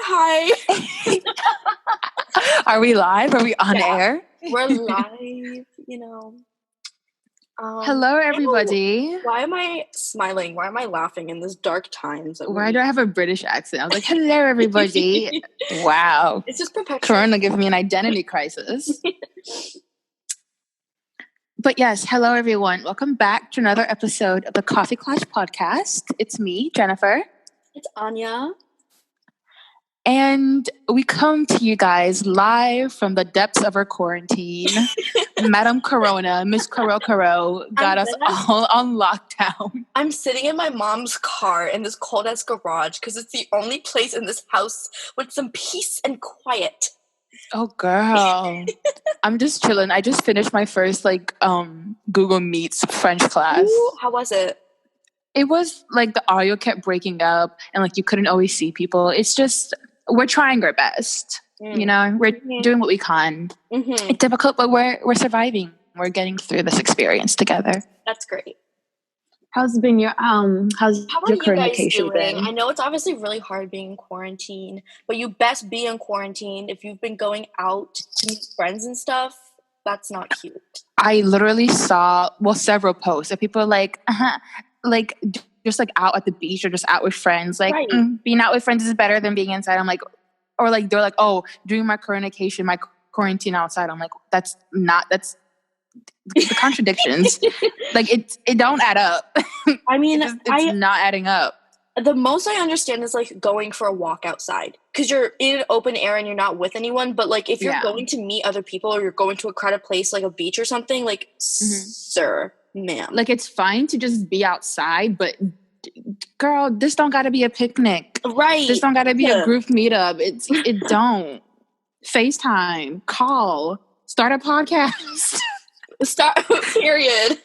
Hi. Are we live? Are we on air? We're live, you know. Hello, everybody. Why am I smiling? Why am I laughing in this dark times? Why do I have a British accent? I was like, hello, everybody. Wow. It's just perpetual. Corona giving me an identity crisis. But yes, hello, everyone. Welcome back to another episode of the Klatch podcast. It's me, Jennifer. It's Anya. And we come to you guys live from the depths of our quarantine. Madam Corona, Miss Coro got us all on lockdown. I'm sitting in my mom's car in this cold-ass garage because it's the only place in this house with some peace and quiet. Oh, girl. I'm just chilling. I just finished my first, Google Meets French class. Ooh, how was it? It was, the audio kept breaking up and, you couldn't always see people. It's just... we're trying our best, you know. We're doing what we can. Mm-hmm. It's difficult, but we're surviving. We're getting through this experience together. That's great. How's been your your current vacation been? I know it's obviously really hard being in quarantine, but you best be in quarantine if you've been going out to meet friends and stuff. That's not cute. I literally saw several posts of people just out at the beach or just out with friends. Being out with friends is better than being inside. I'm like, or they're like, oh, doing my quarantine outside. I'm like, that's the contradictions. It don't add up. I mean, it's not adding up. The most I understand is going for a walk outside because you're in an open air and you're not with anyone. But if you're going to meet other people or you're going to a crowded place like a beach or something, sir, ma'am. It's fine to just be outside, but girl, this don't gotta be a picnic. Right. This don't gotta be a group meetup. It don't. FaceTime, call, start a podcast. Period.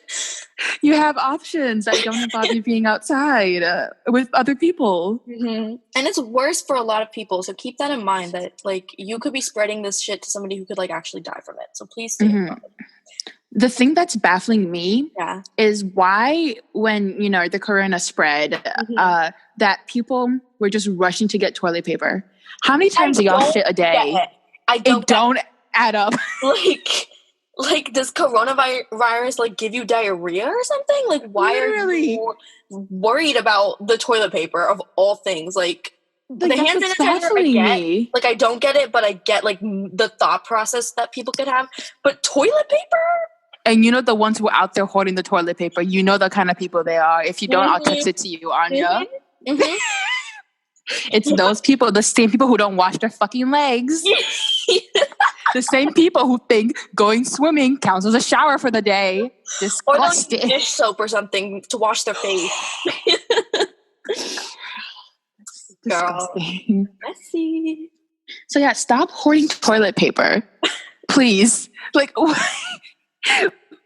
You have options that don't involve you being outside with other people. Mm-hmm. And it's worse for a lot of people. So keep that in mind that you could be spreading this shit to somebody who could actually die from it. So please stay inside. The thing that's baffling me is why when, the corona spread, that people were just rushing to get toilet paper. How many times do y'all shit a day? It don't add up. Does coronavirus give you diarrhea or something? Why are you worried about the toilet paper of all things? The hand sanitizer I get. I don't get it, but I get the thought process that people could have. But toilet paper? And the ones who are out there hoarding the toilet paper, the kind of people they are. If you don't, I'll text it to you, Anya. Mm-hmm. It's those people, the same people who don't wash their fucking legs. The same people who think going swimming counts as a shower for the day. Disgusting. Or they'll use dish soap or something to wash their face. Disgusting. Messy. So yeah, stop hoarding toilet paper. Please.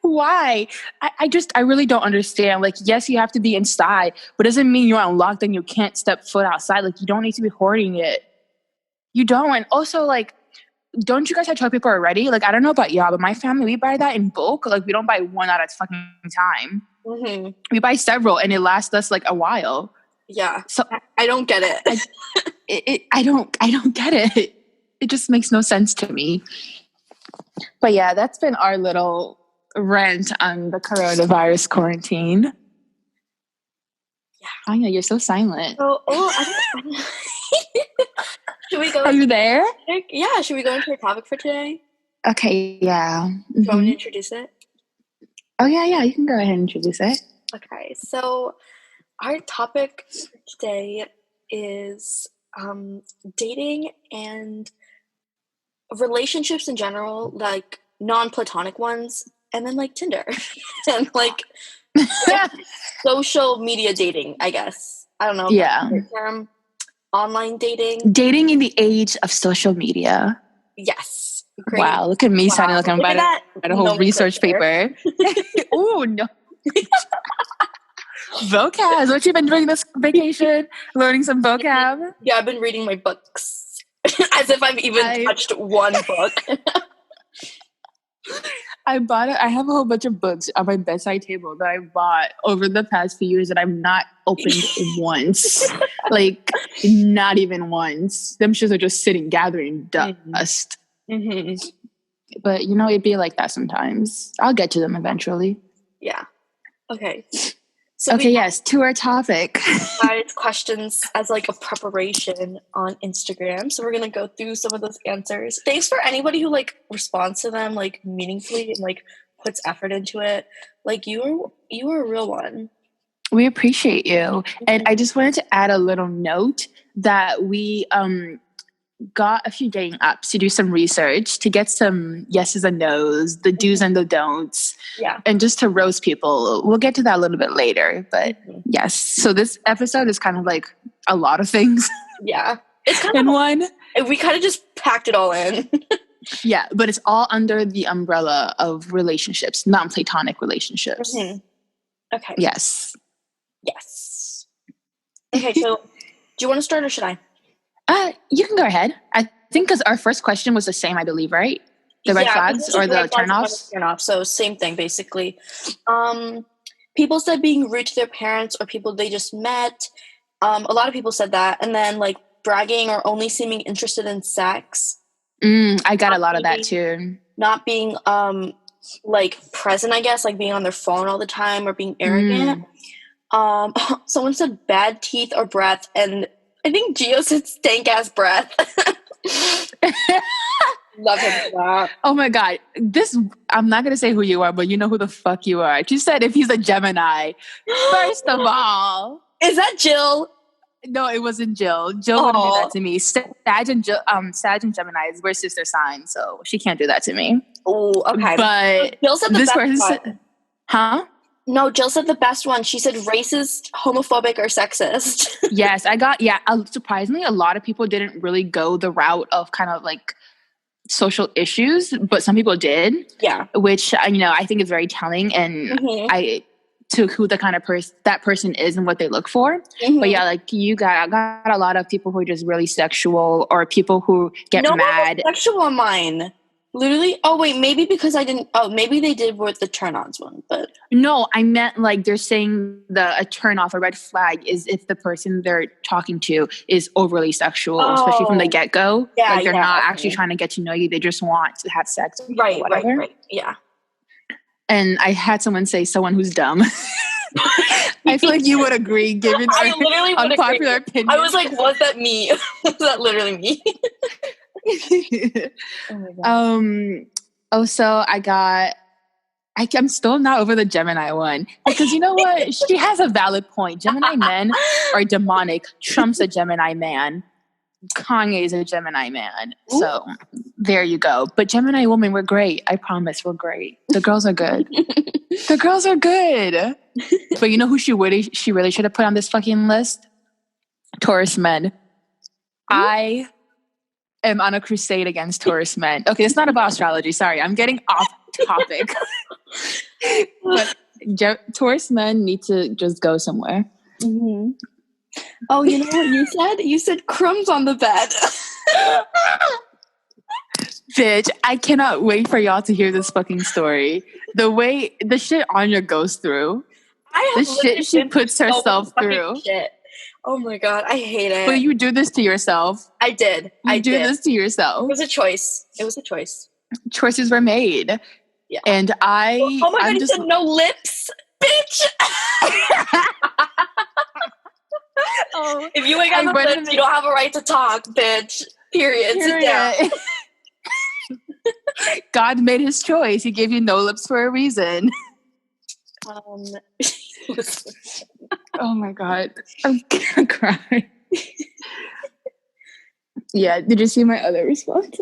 Why? I really don't understand. Yes, you have to be inside, but it doesn't mean you're on lockdown. You can't step foot outside. You don't need to be hoarding it. You don't. And also, don't you guys have toilet paper already? I don't know about y'all, but my family, we buy that in bulk. We don't buy one at a fucking time. Mm-hmm. We buy several, and it lasts us a while. Yeah. So I don't get it. I don't get it. It just makes no sense to me. But yeah, that's been our little rant on the coronavirus quarantine. Yeah. Anya, you're so silent. Should we go? Are you there? Yeah. Should we go into our topic for today? Okay. Yeah. Do you want me to introduce it? Oh yeah. You can go ahead and introduce it. Okay. So our topic for today is dating and relationships in general, non-platonic ones, and then Tinder and social media dating, I guess. I don't know. Yeah. Term. Online dating. Dating in the age of social media. Yes. Great. Wow, look at me sounding like I'm about to write a whole research paper. Ooh, no. Vocab. What you been doing this vacation? Learning some vocab? Yeah, I've been reading my books. As if I've even touched one book. I have a whole bunch of books on my bedside table that I bought over the past few years that I've not opened once. Like, not even once. Them shits are just sitting, gathering dust. Mm-hmm. But, you know, it'd be like that sometimes. I'll get to them eventually. Yeah. Okay. So yes, to our topic. Guys, questions as like a preparation on Instagram. So we're gonna go through some of those answers. Thanks for anybody who like responds to them like meaningfully and like puts effort into it. Like you were a real one. We appreciate you. And I just wanted to add a little note that we got a few dating apps to do some research, to get some yeses and nos, the do's and the don'ts, and just to roast people. We'll get to that a little bit later, but yes. So this episode is kind of like a lot of things. Yeah, it's kind in one. We kind of just packed it all in. Yeah, but it's all under the umbrella of relationships, non-platonic relationships. Mm-hmm. Okay. Yes. Okay, so do you want to start or should I? You can go ahead. I think because our first question was the same, I believe, right? The red flags or the turnoffs? Turnoff, so same thing, basically. People said being rude to their parents or people they just met. A lot of people said that. And then, like, bragging or only seeming interested in sex. I got a lot of that, too. Not being, like, present, I guess, like being on their phone all the time or being arrogant. Someone said bad teeth or breath, and I think Gio said stank-ass breath. Love him for that. Oh my God. I'm not going to say who you are, but you know who the fuck you are. She said if he's a Gemini. First of all. Is that Jill? No, it wasn't Jill. Jill wouldn't do that to me. Sag and Gemini, we're sister signs, so she can't do that to me. Oh, okay. But Jill said the best one. Huh? No, Jill said the best one. She said racist, homophobic, or sexist. Yes, surprisingly, a lot of people didn't really go the route of kind of like social issues, but some people did. Yeah. Which, I think is very telling and to who the kind of that person is and what they look for. But yeah, like I got a lot of people who are just really sexual or people who get mad. Sexual on mine. Literally? Oh, wait, maybe because I didn't... Oh, maybe they did with the turn-ons one, but... No, I meant like they're saying a turn-off, a red flag is if the person they're talking to is overly sexual, especially from the get-go. Yeah, like they're not actually trying to get to know you. They just want to have sex. Right. Yeah. And I had someone say someone who's dumb. I feel like you would agree, given our unpopular opinion. I was like, was that me? Was that literally me? So I'm still not over the Gemini one because you know what? She has a valid point. Gemini men are demonic. Trump's a Gemini man. Kanye is a Gemini man. Ooh. So there you go. But Gemini women, we're great. I promise we're great. The girls are good. The girls are good. But you know who she really should have put on this fucking list? Taurus men. I am on a crusade against Taurus men. Okay, it's not about astrology. Sorry, I'm getting off topic. But Taurus men need to just go somewhere. Mm-hmm. Oh, you know what you said? You said crumbs on the bed. Bitch, I cannot wait for y'all to hear this fucking story. The shit Anya goes through. The shit she puts herself through. Shit. Oh my God, I hate it. But you do this to yourself. I did. You do this to yourself. It was a choice. Choices were made. Yeah. And oh my God, you said no lips, bitch. If you ain't got no lips, you don't have a right to talk, bitch. Period. Sit down. God made his choice. He gave you no lips for a reason. Oh my God. I'm gonna cry. Yeah, did you see my other response?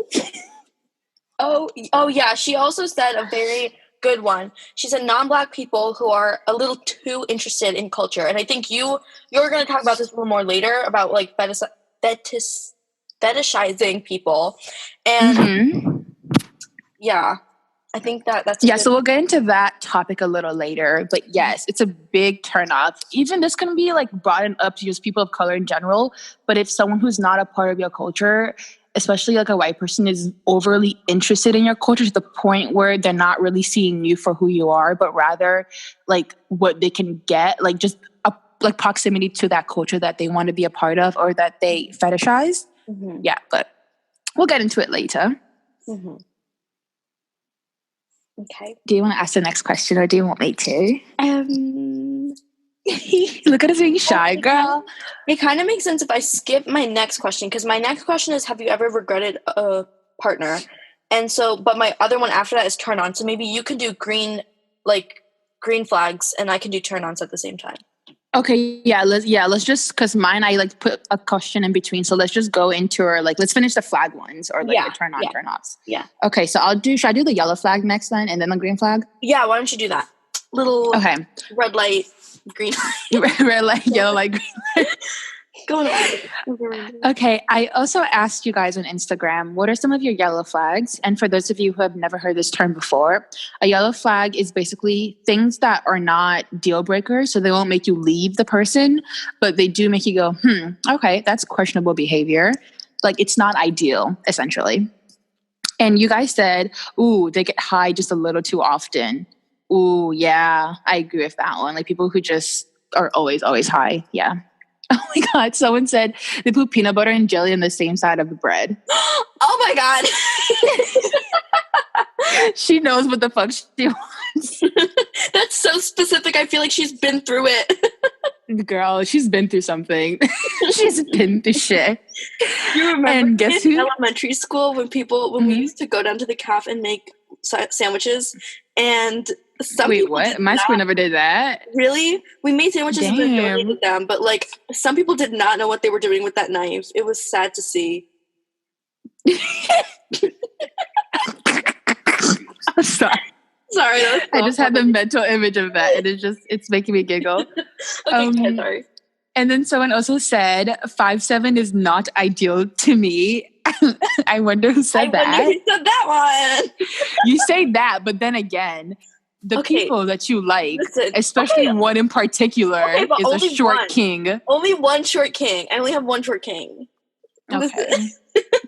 Oh yeah, she also said a very good one. She said non-Black people who are a little too interested in culture. And I think you're going to talk about this a little more later about like fetishizing people. And yeah, I think that's so we'll get into that topic a little later. But yes, it's a big turnoff. Even this can be like broadened up to just people of color in general. But if someone who's not a part of your culture especially like a white person, is overly interested in your culture to the point where they're not really seeing you for who you are, but rather like what they can get, like just like proximity to that culture that they want to be a part of or that they fetishize. Mm-hmm. Yeah, but we'll get into it later. Mm-hmm. Okay. Do you want to ask the next question or do you want me to? Look at us being shy, girl. It kind of makes sense if I skip my next question, because my next question is, have you ever regretted a partner? And so, but my other one after that is turn on. So maybe you can do green flags and I can do turn ons at the same time. Okay, let's just, because mine, I like put a question in between. So let's just go into our, like, let's finish the flag ones or like the turn on, turn offs. Yeah. Okay, so should I do the yellow flag next then and then the green flag? Yeah, why don't you do that? Little red light, green light. Red light, yellow light, green light. Going on. Okay, I also asked you guys on Instagram, what are some of your yellow flags? And for those of you who have never heard this term before, a yellow flag is basically things that are not deal breakers. So they won't make you leave the person, but they do make you go, okay, that's questionable behavior. Like it's not ideal, essentially. And you guys said, ooh, they get high just a little too often. Ooh, yeah, I agree with that one. Like people who just are always high. Yeah. Oh my God. Someone said they put peanut butter and jelly on the same side of the bread. Oh my God. She knows what the fuck she wants. That's so specific. I feel like she's been through it. Girl, she's been through something. She's been through shit. You remember and guess who? Elementary school when we used to go down to the cafe and make sandwiches and what? My school never did that. Really? We made sandwiches and then donated them, but like some people did not know what they were doing with that knife. It was sad to see. I'm sorry. Sorry. I just had the mental image of that and it's making me giggle. Okay, sorry. And then someone also said 5'7" is not ideal to me. I wonder who said that. I wonder who said that one. You say that, but then again, the people that you like, especially one in particular, is a short king. Only one short king. I only have one short king. Okay.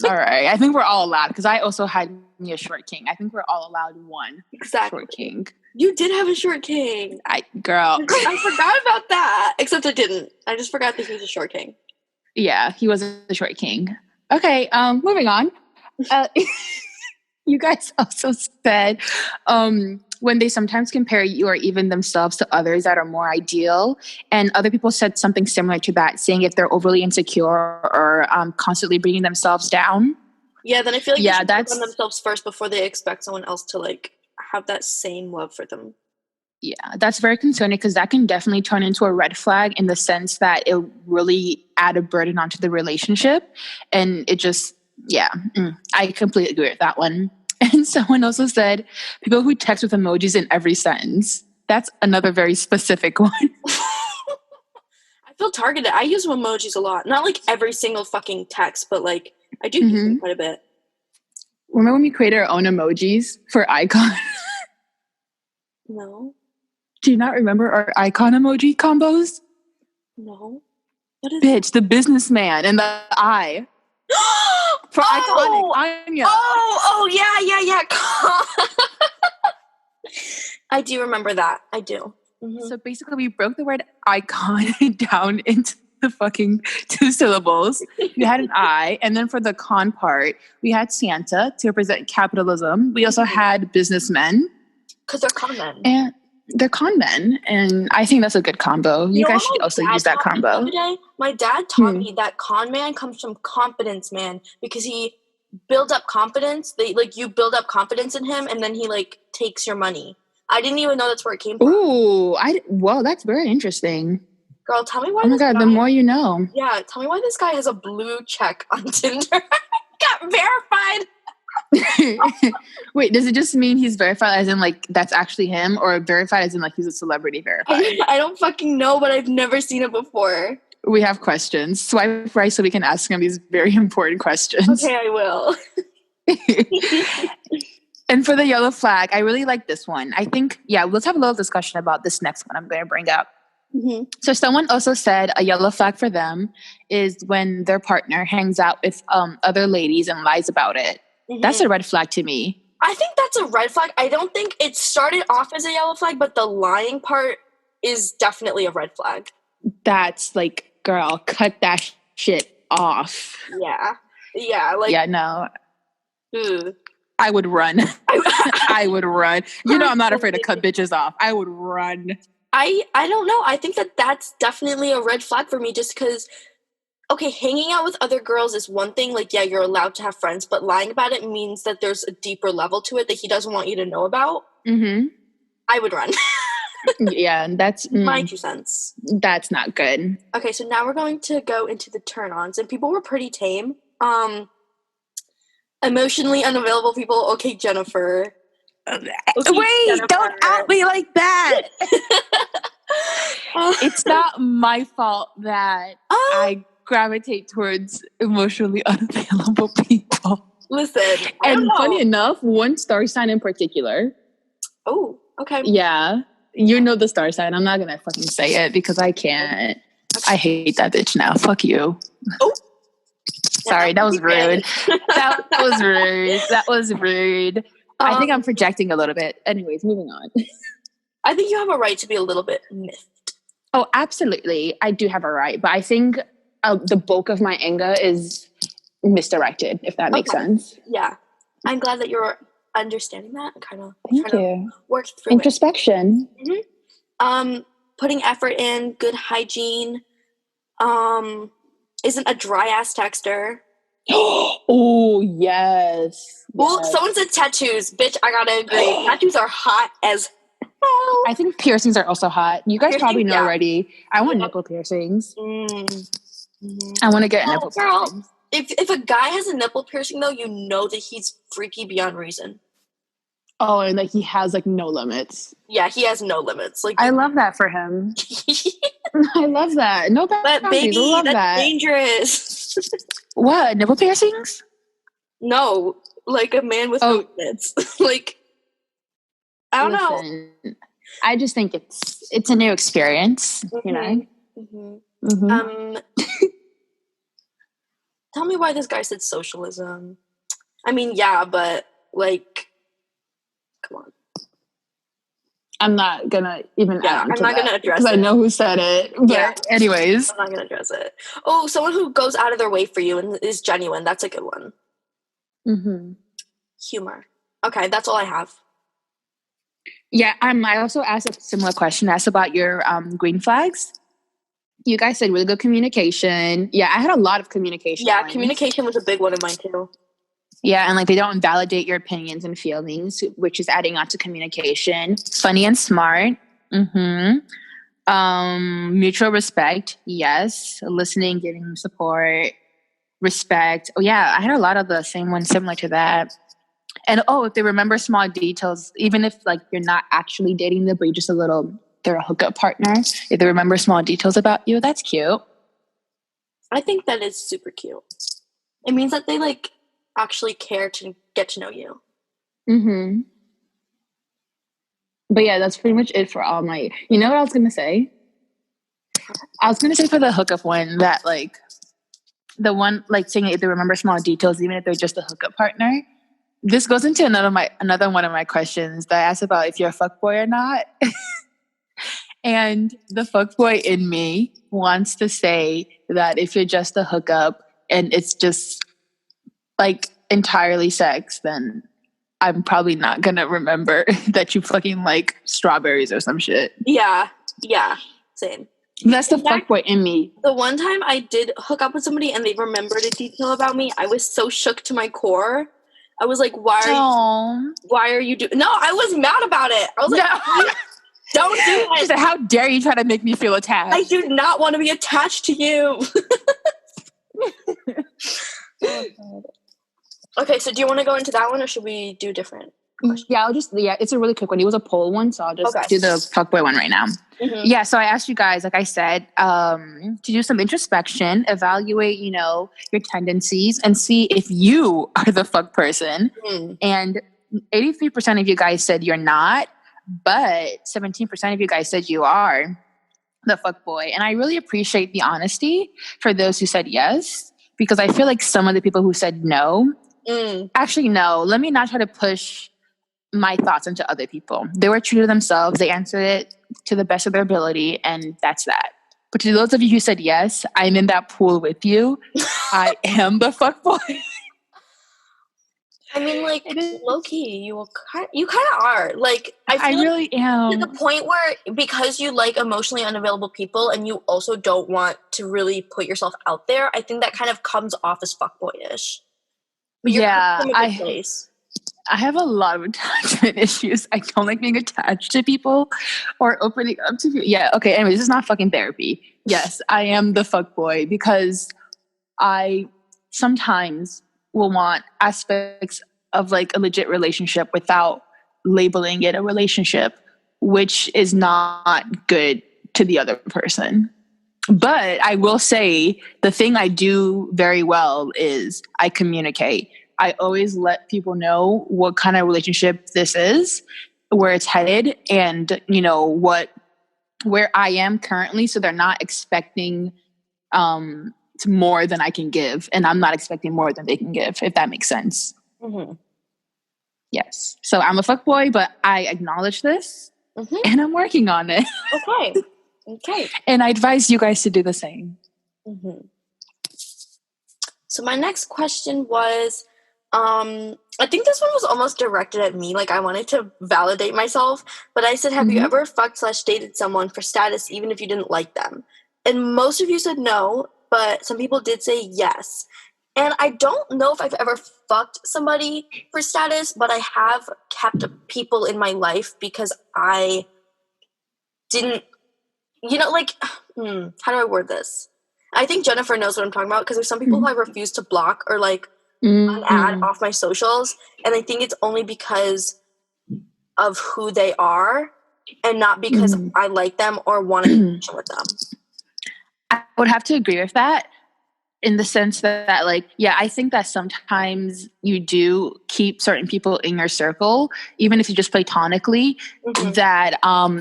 All right. I think we're all allowed, because I also had me a short king. I think we're all allowed one short king. You did have a short king. Girl. I forgot about that. Except I didn't. I just forgot that he was a short king. Yeah, he was a short king. Okay, moving on. You guys also said when they sometimes compare you or even themselves to others that are more ideal, and other people said something similar to that, saying if they're overly insecure or constantly bringing themselves down. Yeah, then I feel like they should work on themselves first before they expect someone else to like have that same love for them. Yeah, that's very concerning, because that can definitely turn into a red flag in the sense that it really add a burden onto the relationship. And it just, I completely agree with that one. And someone also said people who text with emojis in every sentence. That's another very specific one. I feel targeted. I use emojis a lot. Not like every single fucking text, but like I do use them quite a bit. Remember when we created our own emojis for icon? No. Do you not remember our icon emoji combos? No. What is Bitch, the businessman and the eye. For iconic Aanya. Oh, yeah. I do remember that. I do. Mm-hmm. So basically, we broke the word icon down into the fucking 2 syllables. We had an I, and then for the con part, we had Santa to represent capitalism. We also had businessmen. Because they're con men. And they're con men, and I think that's a good combo. You guys should also use that combo. My dad taught me that con man comes from confidence man, because he builds up confidence. You build up confidence in him, and then he like takes your money. I didn't even know that's where it came from. Ooh, well, that's very interesting. Girl, tell me why. Oh my God, the more you know. Yeah, tell me why this guy has a blue check on Tinder. Got verified. Wait, does it just mean he's verified as in like that's actually him, or verified as in like he's a celebrity verified? I don't fucking know, but I've never seen it before. We have questions. Swipe right so we can ask him these very important questions. Okay, I will. And for the yellow flag, I really like this one. I think, let's have a little discussion about this next one I'm going to bring up. Mm-hmm. So someone also said a yellow flag for them is when their partner hangs out with other ladies and lies about it. Mm-hmm. That's a red flag to me. I think that's a red flag. I don't think it started off as a yellow flag, but the lying part is definitely a red flag. That's like, girl, cut that shit off. Yeah. Yeah. Like, yeah, no. Ugh. I would run. I would run. You know, I'm not afraid to cut bitches off. I would run. I don't know. I think that that's definitely a red flag for me just because, okay, hanging out with other girls is one thing. Like, yeah, you're allowed to have friends, but lying about it means that there's a deeper level to it that he doesn't want you to know about. Mm-hmm. I would run. Yeah, that's... my 2 cents. That's not good. Okay, so now we're going to go into the turn-ons, and people were pretty tame. Emotionally unavailable people. Okay, Jennifer. Okay, wait, Jennifer. Don't out me like that. It's not my fault that I gravitate towards emotionally unavailable people. Listen, and funny enough, one star sign in particular. Oh, okay. Yeah, you know the star sign. I'm not gonna fucking say it because I can't. Okay. I hate that bitch now. Fuck you. Oh. Sorry, that was rude. That was rude. That was rude. I think I'm projecting a little bit. Anyways, moving on. I think you have a right to be a little bit miffed. Oh, absolutely. I do have a right. But I think the bulk of my anger is misdirected, if that makes sense. Yeah. I'm glad that you're understanding that and kind of work through introspection. It. Mm-hmm. Putting effort in, good hygiene. Isn't a dry ass texter. Oh, yes. Well, someone said tattoos. Bitch, I gotta agree. Tattoos are hot as hell. I think piercings are also hot. You guys probably know already. I want nipple piercings. Mm-hmm. I want to get nipple piercings. If a guy has a nipple piercing, though, you know that he's freaky beyond reason. Oh, and like he has like no limits. Yeah, he has no limits. Like I love that for him. I love that. No bad. But baby, that's dangerous. What? Nipple piercings? No, like a man with no limits. Like I don't know. I just think it's a new experience. Mm-hmm. You know. Mm-hmm. Mm-hmm. Tell me why this guy said socialism. I mean, yeah, but like. Come on. I'm not gonna even I'm not gonna address it. Because I know who said it. But anyways. I'm not gonna address it. Oh, someone who goes out of their way for you and is genuine. That's a good one. Mm-hmm. Humor. Okay, that's all I have. Yeah, I also asked a similar question. I asked about your green flags. You guys said really good communication. Yeah, I had a lot of communication. Yeah, communication was a big one of mine too. Yeah, and like they don't invalidate your opinions and feelings, which is adding on to communication. Funny and smart. Mm-hmm. Mutual respect. Yes. Listening, giving support, respect. Oh yeah, I had a lot of the same ones similar to that. And if they remember small details, even if like you're not actually dating them, but you're just they're a hookup partner. If they remember small details about you, that's cute. I think that is super cute. It means that they like actually care to get to know you. Mm-hmm. But yeah, that's pretty much it for all my... You know what I was going to say? I was going to say for the hookup one that like... The one like saying if they remember small details, even if they're just a hookup partner. This goes into another one of my questions that I asked about if you're a fuckboy or not. And the fuckboy in me wants to say that if you're just a hookup and it's just... like entirely sex, then I'm probably not gonna remember that you fucking like strawberries or some shit. Yeah, same. That's the fuckboy in me. The one time I did hook up with somebody and they remembered a detail about me, I was so shook to my core. I was like, why are you doing? No, I was mad about it. I was like, no. Don't do it. She said, how dare you try to make me feel attached? I do not want to be attached to you. Okay, so do you want to go into that one or should we do different questions? Yeah, it's a really quick one. It was a poll one, so I'll just do the fuckboy one right now. Mm-hmm. Yeah, so I asked you guys, like I said, to do some introspection, evaluate, your tendencies, and see if you are the fuck person. Mm. And 83% of you guys said you're not, but 17% of you guys said you are. the fuckboy. And I really appreciate the honesty for those who said yes, because I feel like some of the people who said no, actually, no, let me not try to push my thoughts into other people. They were true to themselves. They answered it to the best of their ability, and that's that. But to those of you who said yes, I'm in that pool with you. I am the fuckboy. I mean, like, low-key, you kind of are. Like, I really am. To the point where, because you like emotionally unavailable people and you also don't want to really put yourself out there, I think that kind of comes off as fuckboyish. But you're from a good place. I have a lot of attachment issues. I don't like being attached to people or opening up to people. Yeah, okay, anyway, this is not fucking therapy. Yes, I am the fuckboy because I sometimes will want aspects of like a legit relationship without labeling it a relationship, which is not good to the other person. But I will say the thing I do very well is I communicate. I always let people know what kind of relationship this is, where it's headed, and where I am currently, so they're not expecting more than I can give, and I'm not expecting more than they can give, if that makes sense. Mm-hmm. Yes. So I'm a fuckboy, but I acknowledge this, and I'm working on it. Okay. And I advise you guys to do the same. Mm-hmm. So my next question was, I think this one was almost directed at me. Like, I wanted to validate myself, but I said, have you ever fucked/dated someone for status, even if you didn't like them? And most of you said no, but some people did say yes. And I don't know if I've ever fucked somebody for status, but I have kept people in my life because I didn't, how do I word this? I think Jennifer knows what I'm talking about, because there's some people who I refuse to block or like add off my socials, and I think it's only because of who they are and not because I like them or want to connection with them. I would have to agree with that, in the sense that like, yeah, I think that sometimes you do keep certain people in your circle, even if you just platonically, that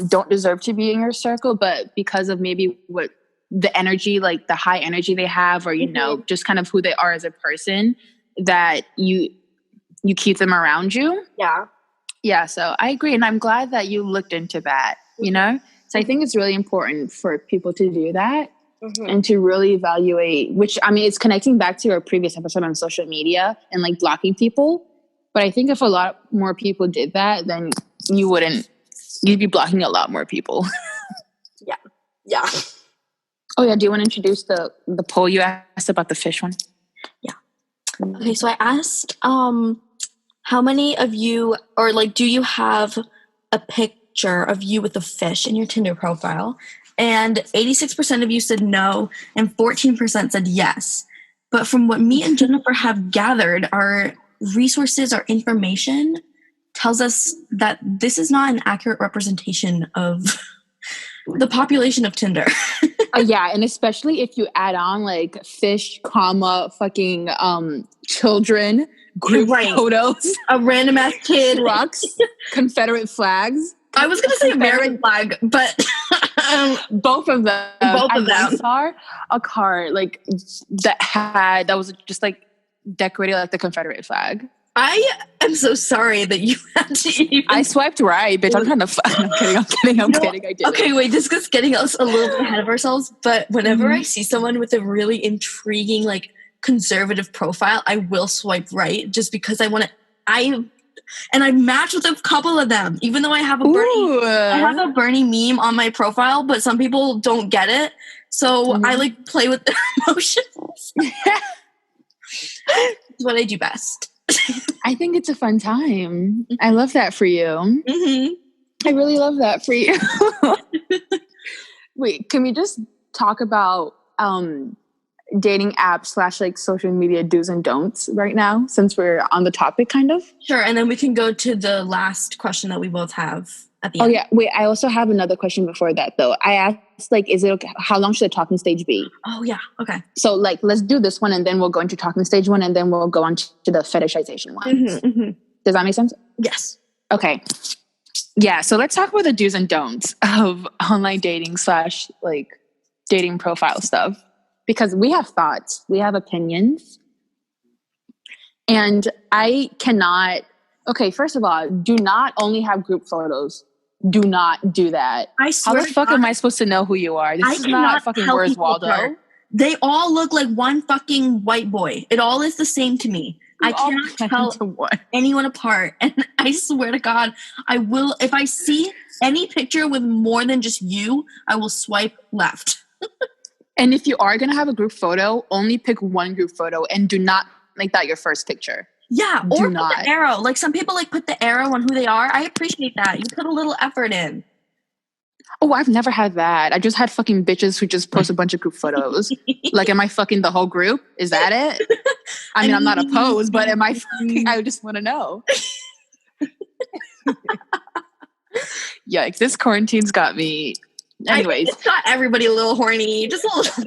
don't deserve to be in your circle, but because of maybe what the energy, like the high energy they have, or just kind of who they are as a person, that you keep them around you. Yeah, so I agree, and I'm glad that you looked into that, so I think it's really important for people to do that. And to really evaluate, which, I mean, it's connecting back to our previous episode on social media and like blocking people. But I think if a lot more people did that, then you'd be blocking a lot more people. Yeah. Oh yeah, do you want to introduce the poll you asked about the fish one? Yeah. Okay, so I asked, how many of you, or like, do you have a picture of you with a fish in your Tinder profile? And 86% of you said no, and 14% said yes. But from what me and Jennifer have gathered, our resources, our information tells us that this is not an accurate representation of the population of Tinder. Yeah, and especially if you add on like fish, fucking children, group photos, a random ass kid, rocks, Confederate flags. I was gonna say American flag, but both of them. I saw a car like that was just like decorated like the Confederate flag. I am so sorry that you had to even... I swiped right, bitch. I'm trying to... I'm kidding. I did. Okay, wait, this is getting us a little bit ahead of ourselves, but whenever I see someone with a really intriguing, like, conservative profile, I will swipe right, just because I want to... And I match with a couple of them, even though I have a Bernie meme on my profile, but some people don't get it, so I, like, play with their emotions. It's what I do best. I think it's a fun time. I love that for you. I really love that for you. Wait, can we just talk about dating apps / like social media do's and don'ts right now, since we're on the topic, kind of? Sure, and then we can go to the last question that we both have at the end. Oh yeah, wait, I also have another question before that, though. I asked, like, is it okay, how long should the talking stage be? Oh yeah, okay. So like, let's do this one, and then we'll go into talking stage one, and then we'll go on to the fetishization one. Does that make sense? Yes. Okay. Yeah, so let's talk about the do's and don'ts of online dating / like dating profile stuff, because we have thoughts, we have opinions, and I cannot. Okay, first of all, do not only have group photos. Do not do that. I swear. How the fuck am I supposed to know who you are? This is not fucking Where's Waldo. Apart. They all look like one fucking white boy. It all is the same to me. I cannot tell anyone apart. And I swear to God, I will, if I see any picture with more than just you, I will swipe left. And if you are going to have a group photo, only pick one group photo and do not make that your first picture. Yeah, or put the arrow. Like some people like put the arrow on who they are. I appreciate that. You put a little effort in. Oh, I've never had that. I just had fucking bitches who just post a bunch of group photos. Like, am I fucking the whole group? Is that it? I mean, I'm not opposed, but am I fucking, I just want to know. Yikes, this quarantine's got me. Anyways. It's got everybody a little horny. Just a little.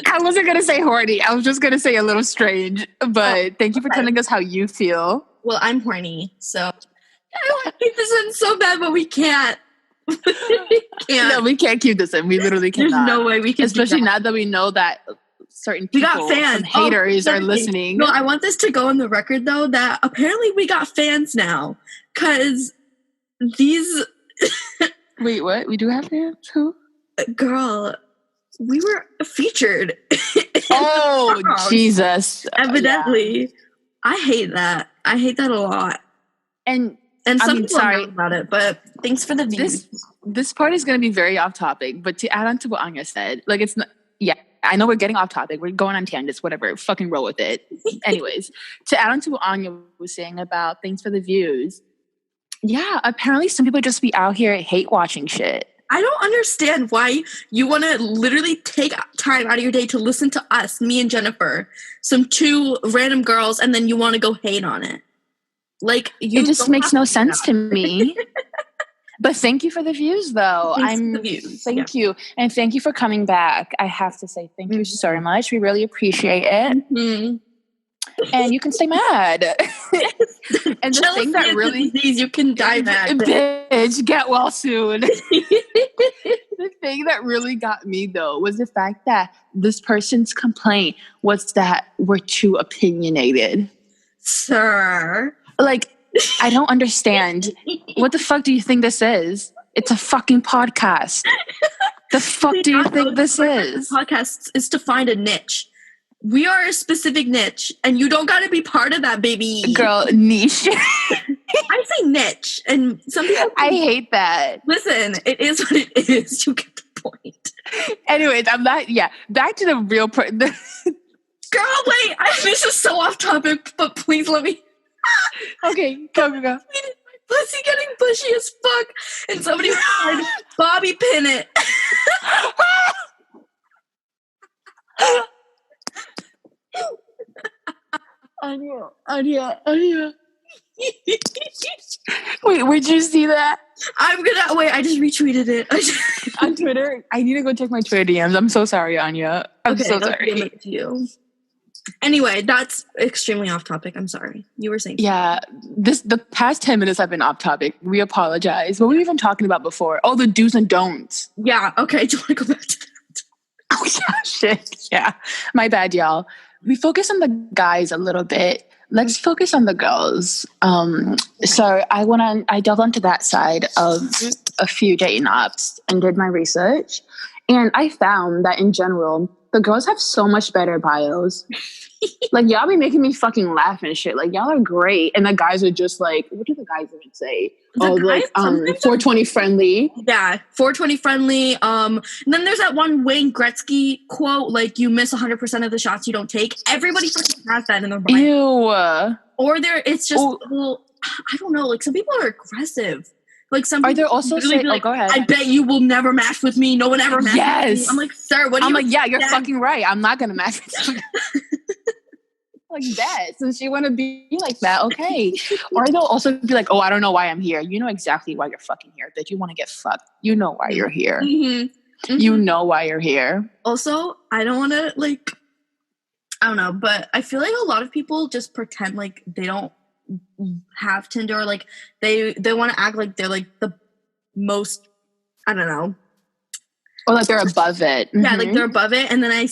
I wasn't going to say horny. I was just going to say a little strange. But thank you for telling us how you feel. Well, I'm horny, so I want to keep this in so bad, but we can't. No, we can't keep this in. We literally cannot. There's no way we can. Especially now that we know that certain people, we got fans, haters are listening. No, I want this to go on the record though that apparently we got fans now because these. Wait, what? We do have fans? Who? Girl, we were featured. Oh, Jesus! Evidently, yeah. I hate that. I hate that a lot. And some people know about it, but thanks for the views. This part is going to be very off topic, but to add on to what Anya said, like it's not, yeah, I know we're getting off topic. We're going on tangents, whatever. Fucking roll with it. Anyways, to add on to what Anya was saying about thanks for the views. Yeah, apparently some people just be out here hate watching shit. I don't understand why you want to literally take time out of your day to listen to us, me and Jennifer, some two random girls, and then you want to go hate on it. Like it just makes no sense to me. But thank you for the views, though. Thank you, and thank you for coming back. I have to say thank you so much. We really appreciate it. Mm-hmm. And you can stay mad. And the thing that really you can die mad, bitch. Get well soon. The thing that really got me though was the fact that this person's complaint was that we're too opinionated, sir. Like, I don't understand. What the fuck do you think this is? It's a fucking podcast. The fuck do you think this is? Podcast is to find a niche. We are a specific niche, and you don't got to be part of that, baby. Girl, niche. I say niche, and some people. I hate that. Listen, it is what it is. You get the point. Anyways, I'm not. Yeah, back to the real. Girl, wait. This is so off topic, but please let me. Okay, go. My pussy getting bushy as fuck, and somebody replied, "Bobby pin it." Aanya. Wait, where'd you see that? I just retweeted it. On Twitter? I need to go check my Twitter DMs. I'm so sorry, Aanya. I'm so sorry. DM it to you. Anyway, that's extremely off topic. I'm sorry. You were saying the past 10 minutes have been off topic. We apologize. What were we even talking about before? Oh, the do's and don'ts. Yeah, okay. Do you want to go back to that? Oh, yeah, shit. Yeah. My bad, y'all. We focus on the guys a little bit. Let's focus on the girls. So I delved onto that side of a few dating apps and did my research. And I found that in general, the girls have so much better bios. Like, y'all be making me fucking laugh and shit. Like, y'all are great. And the guys are just like, what do the guys even say? 420 friendly. Yeah, 420 friendly. And then there's that one Wayne Gretzky quote, like, you miss 100% of the shots you don't take. Everybody fucking has that in their bio. Ew. Or it's just, well, I don't know. Like, some people are aggressive. Like some are there also say, like, go ahead. I bet you will never match with me. No one ever matches with me. I'm like, sir, what do you like, yeah, you're fucking right. I'm not gonna match with you. Like that. Since you want to be like that, okay. Or they'll also be like, oh, I don't know why I'm here. You know exactly why you're fucking here. That you want to get fucked. You know why you're here. Mm-hmm. Mm-hmm. You know why you're here. Also, I don't want to I don't know, but I feel like a lot of people just pretend like they don't have Tinder, or like they want to act like they're like the most, I don't know. Or like they're above it. Yeah, like they're above it. And then I've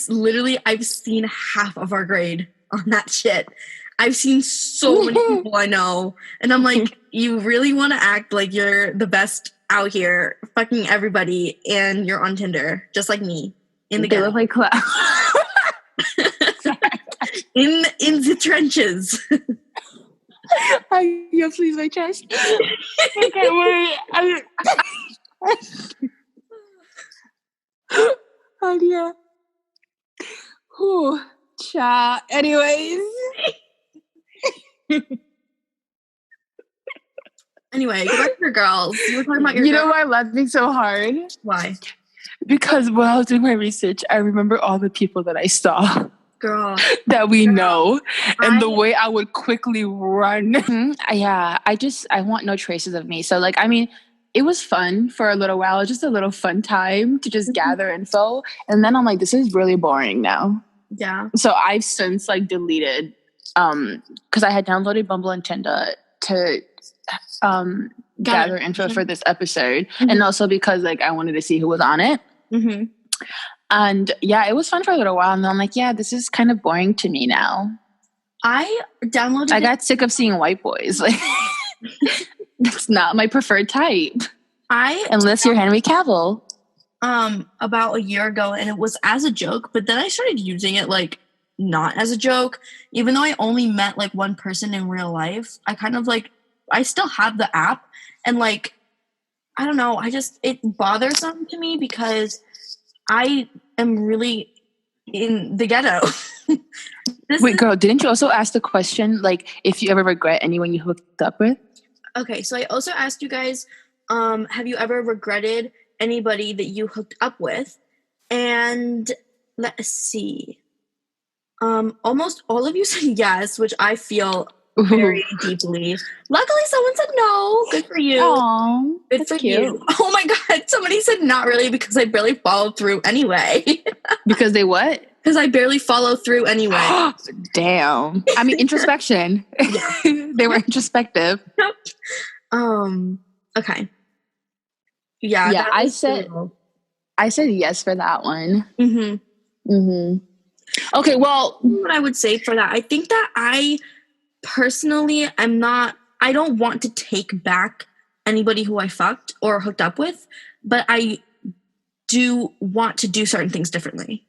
seen half of our grade on that shit. I've seen so many people I know. And I'm like, you really want to act like you're the best out here, fucking everybody, and you're on Tinder, just like me. In the ghetto. Look like in the trenches. You please my chest. I can't wait. Aanya. Whew. Cha. Anyways. Anyway, go back to your girls. You were talking about your You know why I'm laughing so hard? Why? Because when I was doing my research, I remember all the people that I saw. Girl. That we know. And the way I would quickly run. Yeah, I want no traces of me. So like, I mean, it was fun for a little while. It was just a little fun time to just gather info. And then I'm like, this is really boring now. Yeah. So I've since like deleted, because I had downloaded Bumble and Tinder to gather info for this episode. And also because like I wanted to see who was on it. And yeah, it was fun for a little while. And then I'm like, yeah, this is kind of boring to me now. I got sick of seeing white boys. Like, that's not my preferred type. Unless you're Henry Cavill. About a year ago, and it was as a joke, but then I started using it like not as a joke. Even though I only met like one person in real life, I kind of like, I still have the app, and like, I don't know, it bothers something to me because I am really in the ghetto. Wait, girl, didn't you also ask the question, like, if you ever regret anyone you hooked up with? Okay, so I also asked you guys, have you ever regretted anybody that you hooked up with? And let's see. Almost all of you said yes, which I feel very deeply. Luckily, someone said no. Good for you. Aww, good for cute. You. Oh my god, somebody said not really because I barely followed through anyway. Because they what? Because I barely follow through anyway. Damn. I mean, introspection. They were introspective. Okay. Yeah. Yeah, I said yes for that one. Okay, well, what I would say for that, I think that I personally I don't want to take back anybody who I fucked or hooked up with, but I do want to do certain things differently.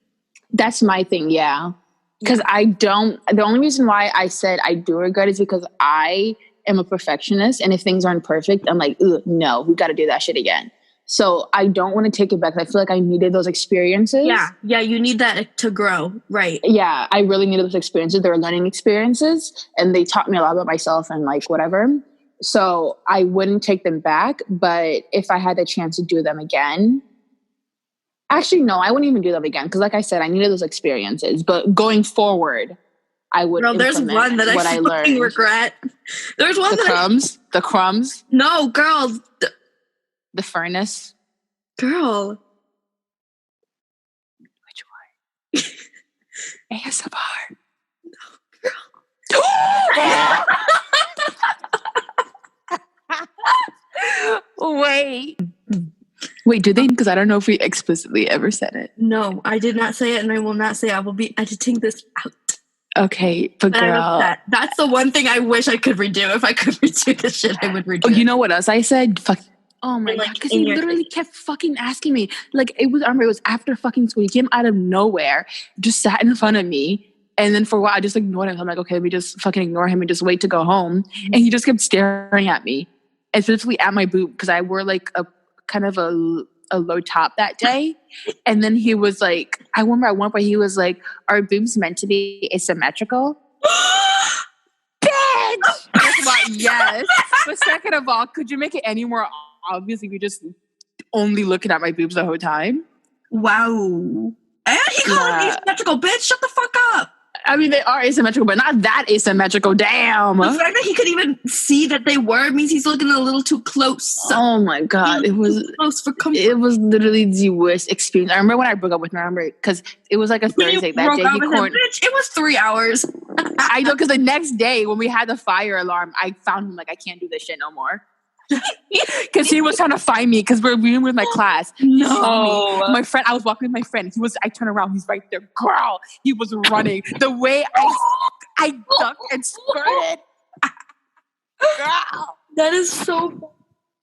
That's my thing, yeah. Because the only reason why I said I do regret is because I am a perfectionist, and if things aren't perfect, I'm like, no, we got to do that shit again. So I don't want to take it back. I feel like I needed those experiences. Yeah, you need that to grow, right? Yeah, I really needed those experiences. They were learning experiences, and they taught me a lot about myself and like whatever. So I wouldn't take them back, but if I had the chance to do them again, actually, no, I wouldn't even do them again because, like I said, I needed those experiences. But going forward, I would. Girl, there's one that I fucking regret. There's one the crumbs. No, girl. The furnace. Girl. Which one? ASMR. No, girl. Wait, did they? Because I don't know if we explicitly ever said it. No, I did not say it, and I will not say it. I will be editing this out. Okay, but girl, that's the one thing I wish I could redo. If I could redo this shit, I would redo. Oh, you know what else I said? Fuck. Oh my god! Because he literally kept fucking asking me. Like it was after fucking school. He came out of nowhere, just sat in front of me, and then for a while I just ignored him. I'm like, okay, let me just fucking ignore him and just wait to go home. And he just kept staring at me, and specifically at my boob because I wore like a kind of a low top that day. And then he was like, I remember at one point he was like, "Are boobs meant to be asymmetrical?" Bitch! First of all, yes. But second of all, could you make it any more obvious if you just only looking at my boobs the whole time? Wow. And he called me asymmetrical, bitch. Shut the fuck up. I mean, they are asymmetrical, but not that asymmetrical. Damn. The fact that he could even see that they were means he's looking a little too close. Oh my god, it was close for comfort. It was literally the worst experience. I remember when I broke up with him. I remember because it was like a Thursday that day. Bitch, it was 3 hours. I know, because the next day when we had the fire alarm, I found him like, I can't do this shit no more. Because he was trying to find me because we're reading with my class. No. My friend, I was walking with my friend. I turned around. He's right there. Girl, he was running. The way I ducked and skirted. Girl. That is so funny.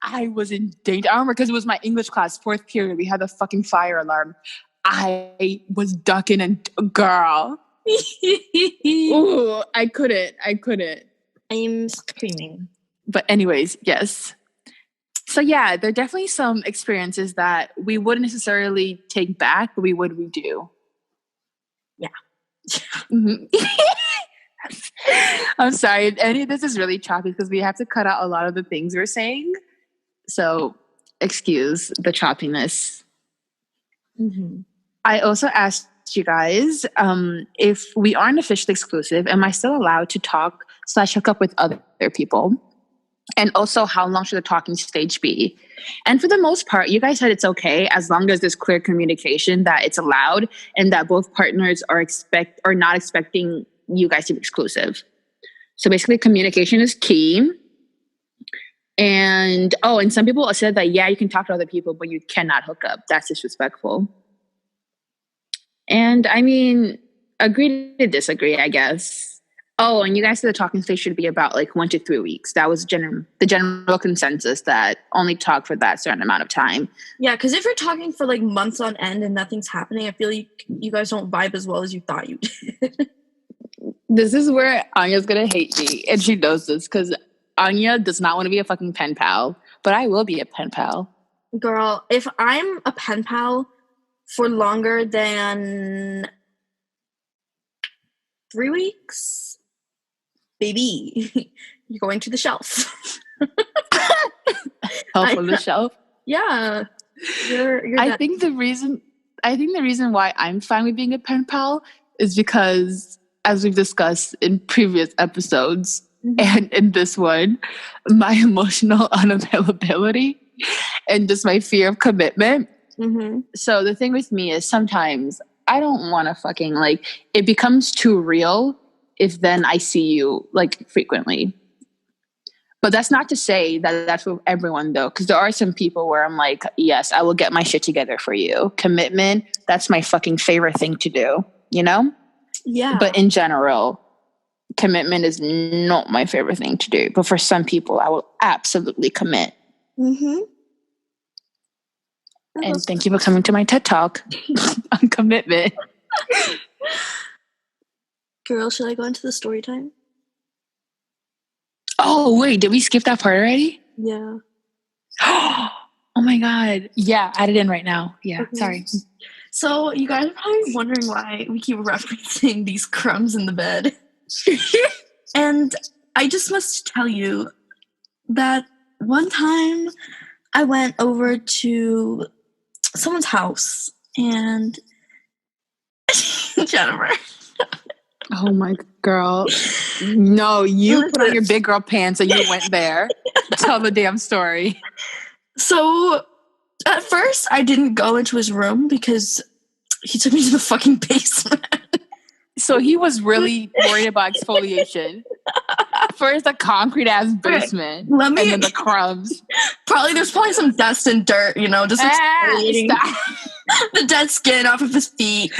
I was in danger. I remember because it was my English class, 4th period. We had the fucking fire alarm. I was ducking and girl. Ooh, I couldn't. I'm screaming. But anyways, yes. So yeah, there are definitely some experiences that we wouldn't necessarily take back, but we would redo. Yeah. Mm-hmm. I'm sorry. Any of this is really choppy because we have to cut out a lot of the things we're saying. So excuse the choppiness. Mm-hmm. I also asked you guys if we aren't officially exclusive, am I still allowed to talk / hook up with other people? And also, how long should the talking stage be? And for the most part, you guys said it's okay as long as there's clear communication that it's allowed and that both partners are not expecting you guys to be exclusive. So basically, communication is key. And some people said that, yeah, you can talk to other people, but you cannot hook up. That's disrespectful. And I mean, agree to disagree, I guess. Oh, and you guys said the talking stage should be about like 1 to 3 weeks. That was the general consensus, that only talk for that certain amount of time. Yeah, because if you're talking for like months on end and nothing's happening, I feel like you guys don't vibe as well as you thought you did. This is where Anya's gonna hate me, and she knows this because Aanya does not want to be a fucking pen pal, but I will be a pen pal. Girl, if I'm a pen pal for longer than 3 weeks, baby, you're going to the shelf. Help on the shelf. Yeah, you're I think the reason why I'm fine with being a pen pal is because, as we've discussed in previous episodes, mm-hmm. and in this one, my emotional unavailability and just my fear of commitment. Mm-hmm. So the thing with me is sometimes I don't want to fucking it becomes too real if then I see you frequently. But that's not to say that that's for everyone though, because there are some people where I'm like, yes, I will get my shit together for you. Commitment, that's my fucking favorite thing to do, you know? Yeah. But in general, commitment is not my favorite thing to do. But for some people, I will absolutely commit. Mm-hmm. And thank you for coming to my TED Talk on commitment. Girl, should I go into the story time? Oh, wait, did we skip that part already? Yeah. Oh my God. Yeah, add it in right now. Yeah, okay. Sorry. So you guys are probably wondering why we keep referencing these crumbs in the bed. And I just must tell you that one time I went over to someone's house and Jennifer. Oh my girl. No, you put on your big girl pants and you went there. Tell the damn story. So at first I didn't go into his room because he took me to the fucking basement. So he was really worried about exfoliation. First the concrete ass basement. Okay, and then the crumbs. There's probably some dust and dirt, just exfoliating the dead skin off of his feet.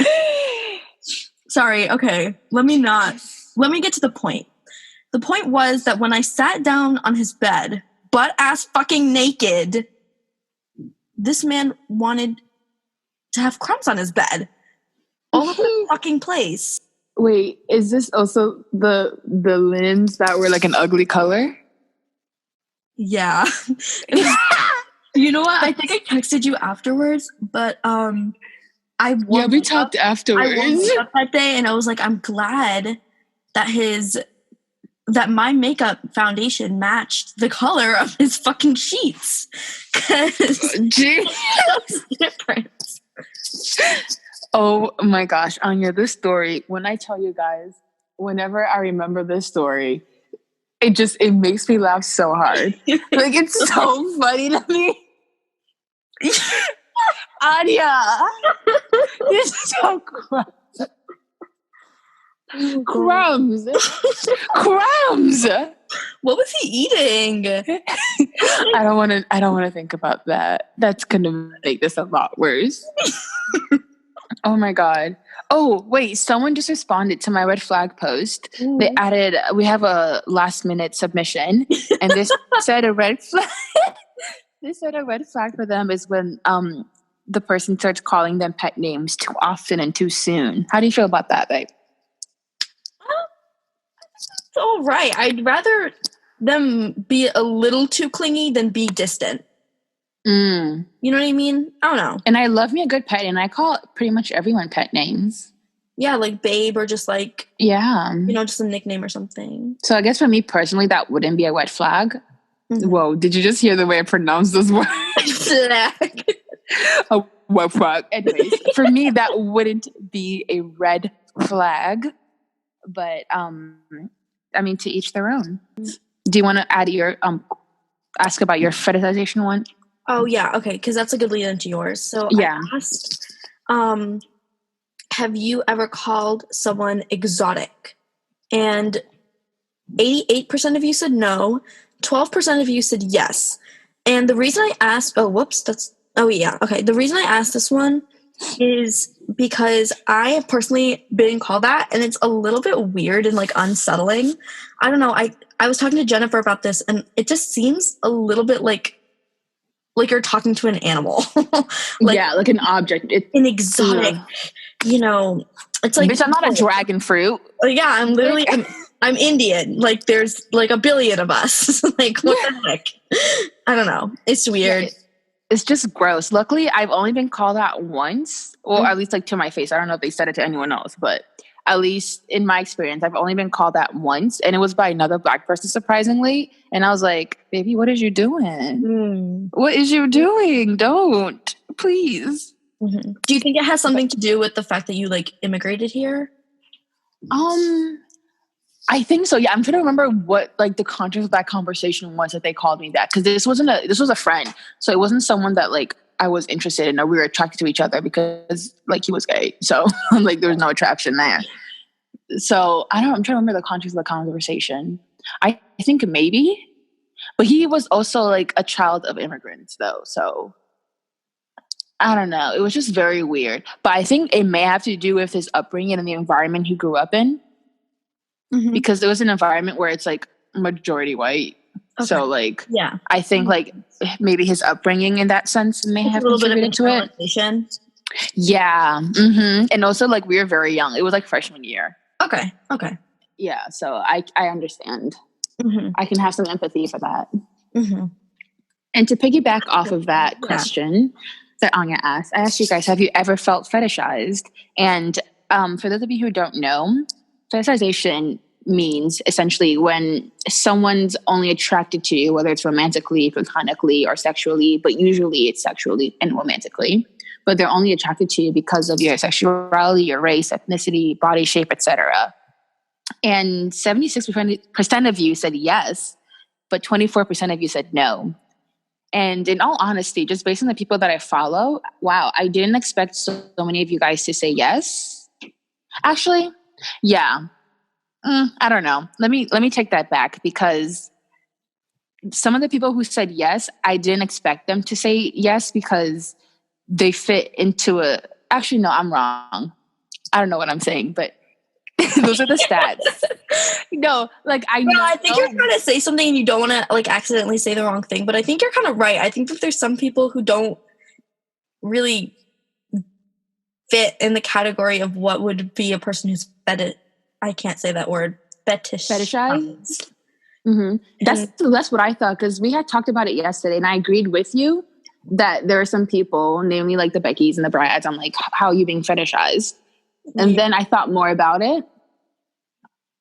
Sorry, okay. Let me get to the point. The point was that when I sat down on his bed, butt ass fucking naked, this man wanted to have crumbs on his bed. All over the fucking place. Wait, is this also the linens that were like an ugly color? Yeah. You know what? I think I texted you afterwards, but we talked afterwards. I woke up that day and I was like, I'm glad that my makeup foundation matched the color of his fucking sheets. Because that was different. Oh my gosh, Anya, this story, when I tell you guys, whenever I remember this story, it makes me laugh so hard. It's so funny to me. Anya, you're so crumbs. Crumbs. What was he eating? I don't want to think about that. That's going to make this a lot worse. Oh my God. Oh, wait, someone just responded to my red flag post. Ooh. We have a last minute submission, and this said a red flag. This said a red flag for them is when the person starts calling them pet names too often and too soon. How do you feel about that, babe? It's all right. I'd rather them be a little too clingy than be distant. You know what I mean? I don't know. And I love me a good pet, and I call pretty much everyone pet names. Yeah, like babe, or just like, just a nickname or something. So I guess for me personally, that wouldn't be a red flag. Mm-hmm. Whoa, did you just hear the way I pronounced this word? Flag. A red flag. Anyways, for me, that wouldn't be a red flag. But, I mean, to each their own. Do you want to add your, ask about your fetishization one? Oh, yeah. Okay. Because that's a good lead into yours. So I asked, have you ever called someone exotic? And 88% of you said no. 12% of you said yes. And the reason I asked, the reason I asked this one is because I have personally been called that, and it's a little bit weird and like unsettling. I don't know. I was talking to Jennifer about this, and it just seems a little bit like you're talking to an animal. Like an object. An exotic, it's like, bitch, I'm not a dragon fruit. Yeah, I'm literally, I'm Indian. Like, there's like a billion of us. Like, what the heck? I don't know. It's weird. It's just gross. Luckily, I've only been called out once, or at least like to my face. I don't know if they said it to anyone else, but at least in my experience, I've only been called out once, and it was by another Black person, surprisingly. And I was like, baby, what is you doing? What is you doing? Don't, please. Mm-hmm. Do you think it has something to do with the fact that you like immigrated here? I think so. Yeah, I'm trying to remember what like the context of that conversation was that they called me that, because this was a friend, so it wasn't someone that like I was interested in or we were attracted to each other because like he was gay, so like there was no attraction there. So I'm trying to remember the context of the conversation. I think maybe, but he was also like a child of immigrants though, so I don't know. It was just very weird, but I think it may have to do with his upbringing and the environment he grew up in. Mm-hmm. Because it was an environment where it's like majority white. Okay. So like, I think like maybe his upbringing in that sense may have contributed to it. Yeah. Mm-hmm. And also like we were very young. It was like freshman year. Okay. Yeah. So I understand. Mm-hmm. I can have some empathy for that. Mm-hmm. And to piggyback off of that question that Anya asked, I asked you guys, have you ever felt fetishized? And for those of you who don't know, fetishization means essentially when someone's only attracted to you, whether it's romantically, platonically, or sexually, but usually it's sexually and romantically, but they're only attracted to you because of your sexuality, your race, ethnicity, body shape, etc. And 76% of you said yes, but 24% of you said no. And in all honesty, just based on the people that I follow, wow, I didn't expect so many of you guys to say yes. Actually, yeah. I don't know. Let me take that back, because some of the people who said yes, I didn't expect them to say yes because they fit into actually, no, I'm wrong. I don't know what I'm saying, but those are the stats. No, like I think you're trying to say something and you don't want to like accidentally say the wrong thing, but I think you're kind of right. I think that there's some people who don't really fit in the category of what would be a person who's I can't say that word. Fetishized? Mm-hmm. That's what I thought, because we had talked about it yesterday, and I agreed with you that there are some people, namely like the Beckys and the Brads, I'm like, how are you being fetishized? And then I thought more about it,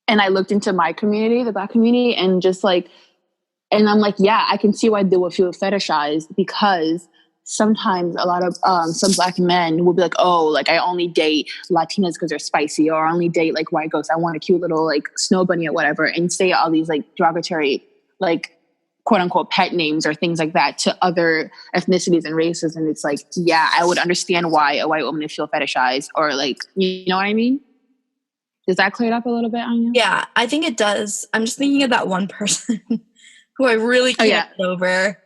and I looked into my community, the Black community, and just like, and I'm like, yeah, I can see why they would feel fetishized, because sometimes a lot of some Black men will be like, oh, like I only date Latinas because they're spicy, or I only date like white girls, I want a cute little like snow bunny or whatever, and say all these like derogatory like quote unquote pet names or things like that to other ethnicities and races. And it's like, yeah, I would understand why a white woman would feel fetishized, or like, you know what I mean? Does that clear it up a little bit, Anya? Yeah, I think it does. I'm just thinking of that one person who I really can't get over.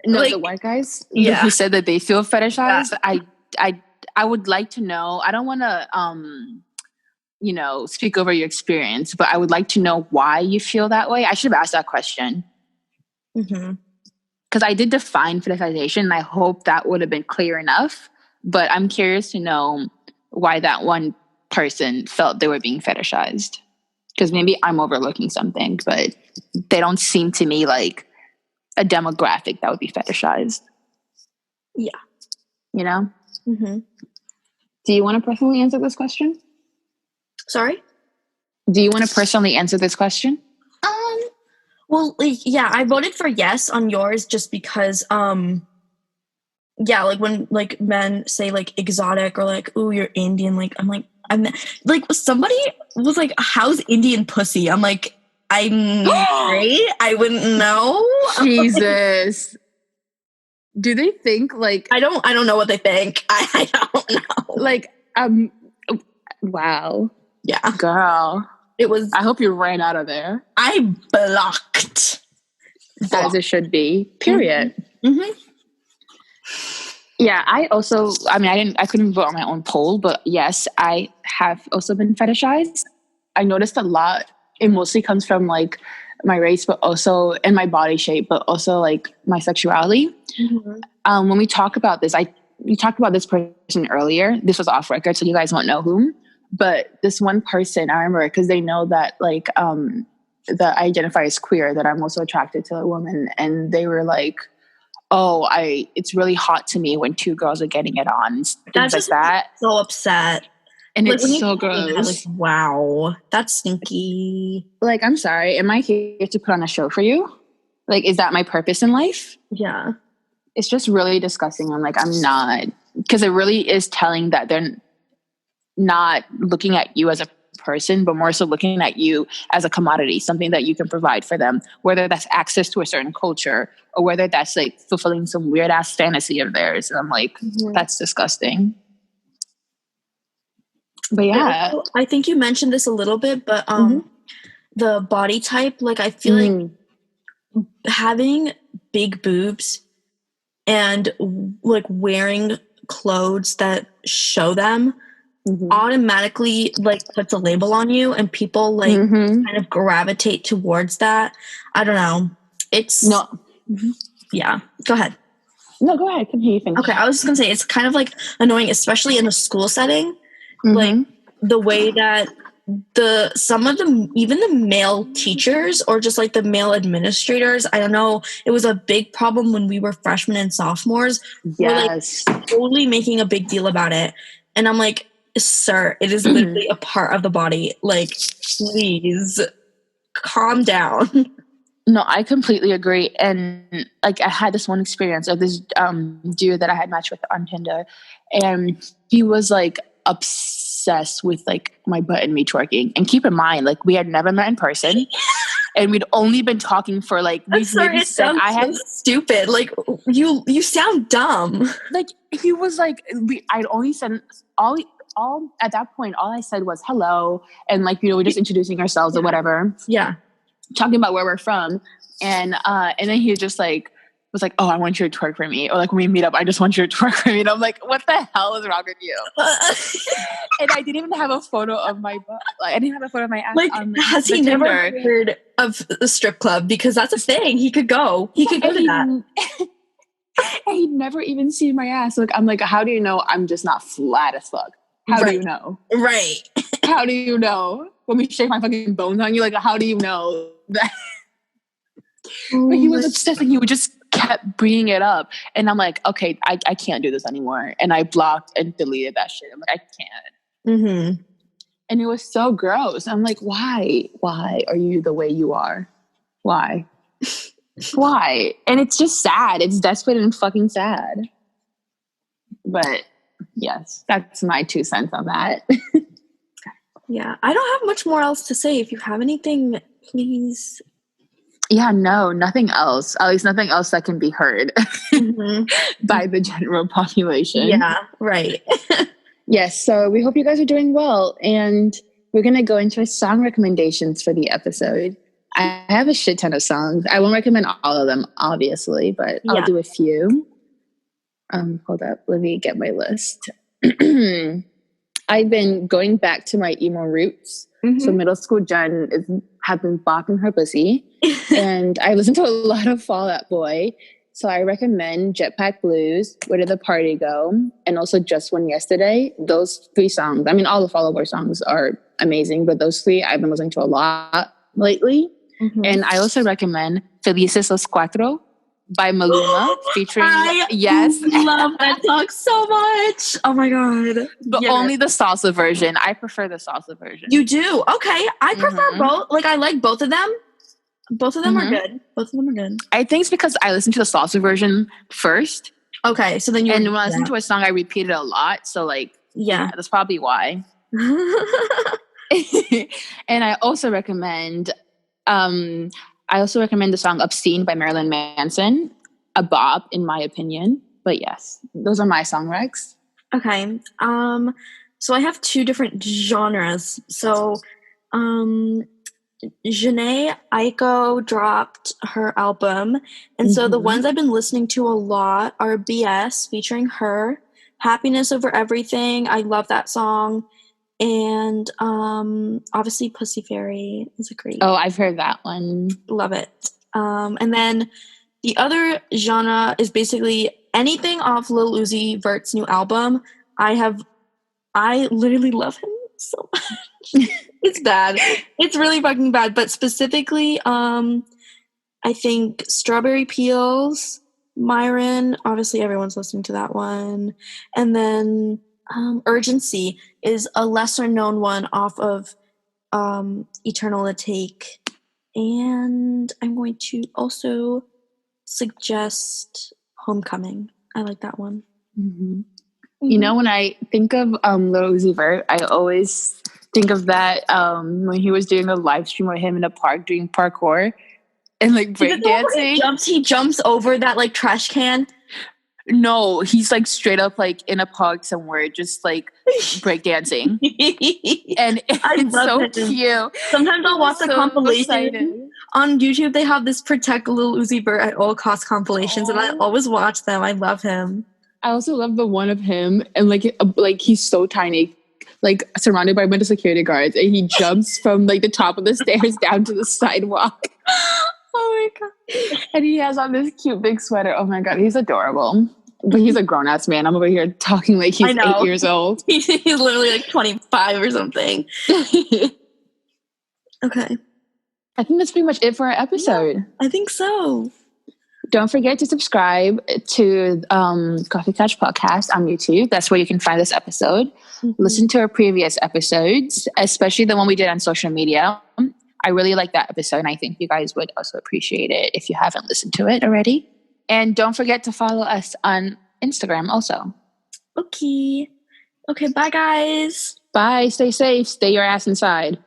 No, the white guys who said that they feel fetishized. Yeah. I would like to know. I don't want to speak over your experience, but I would like to know why you feel that way. I should have asked that question. Because I did define fetishization, and I hope that would have been clear enough. But I'm curious to know why that one person felt they were being fetishized. Because maybe I'm overlooking something, but they don't seem to me like a demographic that would be fetishized. Yeah. You know? Mm-hmm. Do you want to personally answer this question? Sorry? Do you want to personally answer this question? Well, yeah, I voted for yes on yours just because, yeah, like when like men say like exotic or like, ooh, you're Indian, like I'm like somebody was like, how's Indian pussy? I'm like, I'm great. I wouldn't know. Jesus. Do they think like I don't know what they think. I don't know. Like wow. Yeah. Girl. It was I hope you ran out of there. I blocked. As it should be. Period. Mm-hmm. Yeah, I couldn't vote on my own poll, but yes, I have also been fetishized. I noticed a lot. It mostly comes from like my race, but also in my body shape, but also like my sexuality. Mm-hmm. When we talk about this, we talked about this person earlier. This was off record, so you guys won't know whom. But this one person, I remember, because they know that like that I identify as queer, that I'm also attracted to a woman, and they were like, "Oh, it's really hot to me when two girls are getting it on." Things like that. So upset. And like, it's so gross. Like, wow, that's stinky. Like, I'm sorry. Am I here to put on a show for you? Like, is that my purpose in life? Yeah. It's just really disgusting. I'm like, I'm not. Because it really is telling that they're not looking at you as a person, but more so looking at you as a commodity, something that you can provide for them, whether that's access to a certain culture or whether that's like fulfilling some weird ass fantasy of theirs. And I'm like, that's disgusting. But yeah, also, I think you mentioned this a little bit, but the body type, like I feel like having big boobs and like wearing clothes that show them automatically like puts a label on you, and people like kind of gravitate towards that. I don't know. It's no. Yeah. Go ahead. No, go ahead. Can you finish? Okay, I was just gonna say it's kind of like annoying, especially in a school setting. Like the way that some of them, even the male teachers or just like the male administrators, I don't know, it was a big problem when we were freshmen and sophomores. Yes. We're like totally making a big deal about it. And I'm like, sir, it is literally a part of the body. Like, please calm down. No, I completely agree. And like, I had this one experience of this dude that I had matched with on Tinder, and he was like obsessed with like my butt and me twerking. And keep in mind, like, we had never met in person, and we'd only been talking for like. I'm sorry, it sounds so stupid. Like, you sound dumb. Like, he was like, I'd only said all at that point. All I said was hello, and like, we're just introducing ourselves or whatever. Yeah. Talking about where we're from, and then he just like was like, "Oh, I want you to twerk for me," or like, when we meet up, I just want you to twerk for me. And I'm like, "What the hell is wrong with you?" And I didn't even have a photo of my butt. Like, I didn't have a photo of my ass. Like, has he never heard of the strip club? Because that's a thing. He could go. He could go to that. And he'd never even seen my ass. Like, I'm like, how do you know I'm just not flat as fuck? How do you know? Right. How do you know? When we shake my fucking bones on you, like, how do you know that? But he was obsessed, and he would just kept bringing it up. And I'm like, okay, I can't do this anymore. And I blocked and deleted that shit. I'm like, I can't. And it was so gross. I'm like, why? Why are you the way you are? Why? Why? And it's just sad. It's desperate and fucking sad. But yes, that's my 2 cents on that. Yeah, I don't have much more else to say. If you have anything, please. Yeah, no, nothing else. At least nothing else that can be heard by the general population. Yeah, right. Yes, so we hope you guys are doing well. And we're going to go into song recommendations for the episode. I have a shit ton of songs. I won't recommend all of them, obviously, but I'll do a few. Hold up. Let me get my list. I've been going back to my emo roots. So middle school Jen have been bopping her pussy. And I listened to a lot of Fall Out Boy. So I recommend Jetpack Blues, Where Did the Party Go? And also Just One Yesterday. Those 3 songs. I mean, all the Fall Out Boy songs are amazing, but those 3 I've been listening to a lot lately. And I also recommend Felices Los Cuatro by Maluma featuring I love that song so much. Oh my god. But only the salsa version. I prefer the salsa version. You do? Okay. I prefer both. Like, I like both of them. Both of them are good. Both of them are good. I think it's because I listened to the salsa version first. Okay. So then and when I listen to a song, I repeat it a lot. So like, yeah that's probably why. And I also recommend the song Obscene by Marilyn Manson, a bop in my opinion. But yes, those are my song recs. Okay. So I have 2 different genres. So Jhené Aiko dropped her album, and so the ones I've been listening to a lot are BS featuring her, Happiness Over Everything. I love that song. And obviously Pussy Fairy is a great. Oh, I've heard that one. Love it. And then the other genre is basically anything off Lil Uzi Vert's new album. I literally love him so much. It's bad. It's really fucking bad. But specifically, I think Strawberry Peels, Myron, obviously everyone's listening to that one. And then Urgency is a lesser known one off of Eternal Atake. And I'm going to also suggest Homecoming. I like that one. You know, when I think of Lil Uzi Vert, I always think of that when he was doing a live stream of him in a park doing parkour and like breakdancing. He jumps over that like trash can. No, he's like straight up like in a park somewhere, just like breakdancing. And it's so cute. Sometimes I'll watch the compilation on YouTube. They have this Protect Lil Uzi Vert at All Costs compilations, and I always watch them. I love him. I also love the one of him, and like he's so tiny, like surrounded by a bunch of security guards, and he jumps from like the top of the stairs down to the sidewalk. Oh my god! And he has on this cute big sweater. Oh my god, he's adorable. But he's a grown-ass man. I'm over here talking like he's 8 years old. He's literally like 25 or something. Okay. I think that's pretty much it for our episode. Yeah, I think so. Don't forget to subscribe to Coffee Klatch Podcast on YouTube. That's where you can find this episode. Listen to our previous episodes, especially the one we did on social media. I really like that episode, and I think you guys would also appreciate it if you haven't listened to it already. And don't forget to follow us on Instagram also. Okay. Okay, bye guys. Bye. Stay safe. Stay your ass inside.